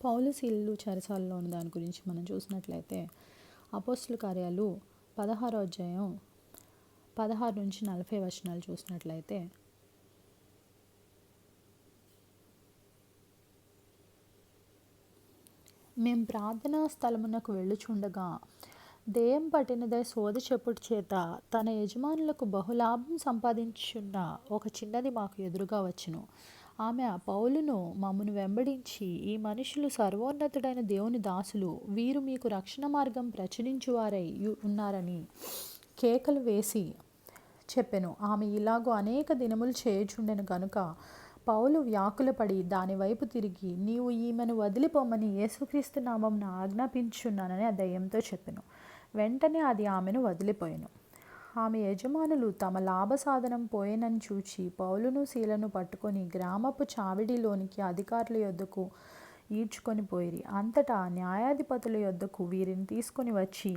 పౌలు శీలలు చెరసాలలో ఉన్న దాని గురించి మనం చూసినట్లయితే అపోస్తుల కార్యాలు 16వ అధ్యాయం 16 నుంచి 40 వచనాలు చూసినట్లయితే, మేము ప్రార్థనా స్థలమునకు వెళ్ళుచుండగా దెయ్యం పట్టినదై సోద చెప్పుడు చేత తన యజమానులకు బహులాభం సంపాదించున్న ఒక చిన్నది మాకు ఎదురుగా వచ్చును. ఆమె పౌలును మమ్మను వెంబడించి, ఈ మనుషులు సర్వోన్నతుడైన దేవుని దాసులు, వీరు మీకు రక్షణ మార్గం ప్రచురించువారై ఉన్నారని కేకలు వేసి చెప్పెను. ఆమె ఇలాగూ అనేక దినములు చేయుచుండెను గనుక పౌలు వ్యాకులపడి దాని వైపు తిరిగి, నీవు ఈమెను వదిలిపోమని యేసుక్రీస్తు నామమున ఆజ్ఞాపించున్నానని ఆ దయ్యంతో చెప్పెను. వెంటనే అది ఆమెను వదిలిపోయెను. ఆమె యజమానులు తమ లాభసాధనం పోయేనని చూచి పౌలును శీలను పట్టుకొని గ్రామపు చావిడిలోనికి అధికారుల యొద్దకు ఈడ్చుకొని పోయిరి. అంతటా న్యాయాధిపతుల యొద్దకు వీరిని తీసుకొని వచ్చి,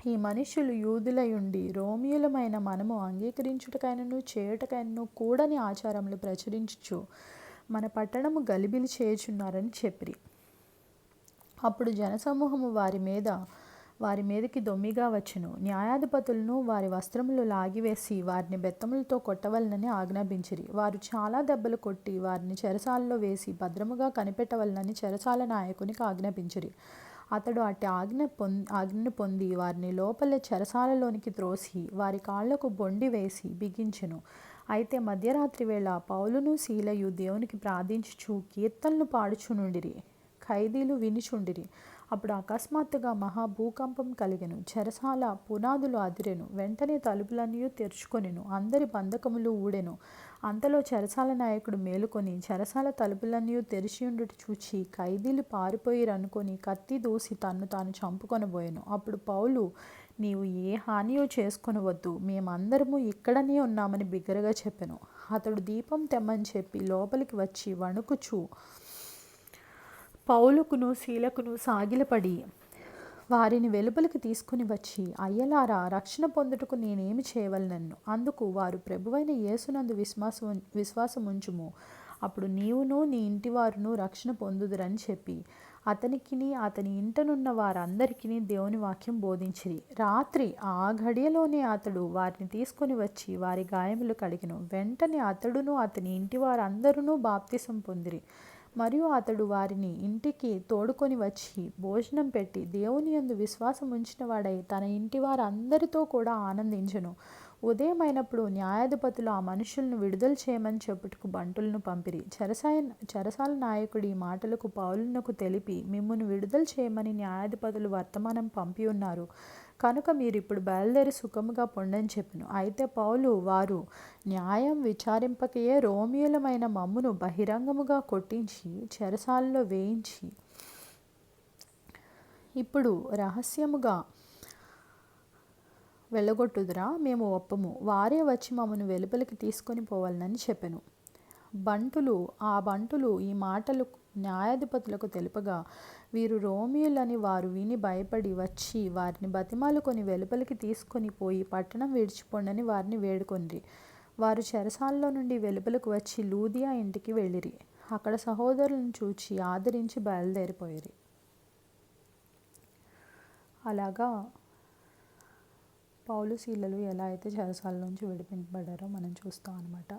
ఈ మనుష్యులు యూదులయుండి రోమియులమైన మనము అంగీకరించుటకైనను చేయుటకైనను కూడని ఆచారములు ప్రచురించుచు మన పట్టణము గలిబిలి చేయుచున్నారని చెప్పిరి. అప్పుడు జనసమూహము వారి మీదకి దొమ్మిగా వచ్చెను. న్యాయాధిపతులను వారి వస్త్రములు లాగివేసి వారిని బెత్తములతో కొట్టవలనని ఆజ్ఞాపించిరి. వారు చాలా దెబ్బలు కొట్టి వారిని చెరసాలలో వేసి భద్రముగా కనిపెట్టవలనని చెరసాల నాయకునికి ఆజ్ఞాపించిరి. అతడు అట్టి ఆజ్ఞను పొంది వారిని లోపలే చెరసాలలోనికి త్రోసి వారి కాళ్లకు బొండి వేసి బిగించెను. అయితే మధ్యరాత్రి వేళ పౌలును శీలయు దేవునికి ప్రార్థించుచు కీర్తనలు పాడుచునుండిరి. ఖైదీలు వినుచుండిరి. అప్పుడు అకస్మాత్తుగా మహాభూకంపం కలిగెను. చెరసాల పునాదులు అదిరెను. వెంటనే తలుపులన్నీ తెరుచుకొనెను. అందరి బంధకములు ఊడెను. అంతలో చెరసాల నాయకుడు మేలుకొని చెరసాల తలుపులన్నీ తెరిచియుండుట చూచి ఖైదీలు పారిపోయిరనుకొని కత్తి దూసి తన్ను తాను చంపుకొనబోయెను. అప్పుడు పౌలు, నీవు ఏ హానియో చేసుకొనవద్దు, మేమందరము ఇక్కడనే ఉన్నామని బిగ్గరగా చెప్పెను. అతడు దీపం తెమ్మని చెప్పి లోపలికి వచ్చి వణుకుచు పౌలుకును శీలకును సాగిలపడి వారిని వెలుపలికి తీసుకుని వచ్చి, అయ్యలారా, రక్షణ పొందుటకు నేనేమి చేయవలెనన్ను. అందుకు వారు, ప్రభువైన యేసునందు విశ్వాసముంచుము, అప్పుడు నీవును నీ ఇంటివారును రక్షణ పొందుదురని చెప్పి అతనికిని అతని ఇంటనున్న వారందరికీ దేవుని వాక్యం బోధించిరి. రాత్రి ఆ ఘడియలోనే అతడు వారిని తీసుకొని వచ్చి వారి గాయములు కడిగెను. వెంటనే అతడును అతని ఇంటి వారందరూ బాప్తిసం పొందిరి. మరియు అతడు వారిని ఇంటికి తోడుకొని వచ్చి భోజనం పెట్టి దేవుని యందు విశ్వాసం ఉంచిన వాడై తన ఇంటి వారందరితో కూడా ఆనందించెను. ఉదయమైనప్పుడు న్యాయాధిపతులు ఆ మనుషులను విడుదల చేయమని చెప్పుటకు బంటులను పంపిరి. చెరసాల నాయకుడు ఈ మాటలకు పౌలునకు తెలిపి, మిమ్మును విడుదల చేయమని న్యాయాధిపతులు వర్తమానం పంపి ఉన్నారు కనుక మీరు ఇప్పుడు బయలుదేరి సుఖముగా పొండని చెప్పెను. అయితే పౌలు, వారు న్యాయం విచారింపకయే రోమియులమైన మమ్మును బహిరంగముగా కొట్టించి చెరసాలలో వేయించి ఇప్పుడు రహస్యముగా వెళ్ళగొట్టుదురా? మేము ఒప్పము. వారే వచ్చి మమ్మను వెలుపలికి తీసుకొని పోవాలని చెప్పెను. ఆ బంటులు ఈ మాటలు న్యాయాధిపతులకు తెలుపగా వీరు రోమియులని వారు విని భయపడి వచ్చి వారిని బతిమాలుకొని వెలుపలికి తీసుకొని పోయి పట్టణం విడిచిపోండని వారిని వేడుకొనిరి. వారు చెరసాలలో నుండి వెలుపలకు వచ్చి లూదియా ఇంటికి వెళ్ళిరి. అక్కడ సహోదరులను చూచి ఆదరించి బయలుదేరిపోయిరి. అలాగా పౌలు శీలలు ఎలా అయితే చెరసాల నుంచి విడిపింపబడారో మనం చూస్తాం అన్నమాట.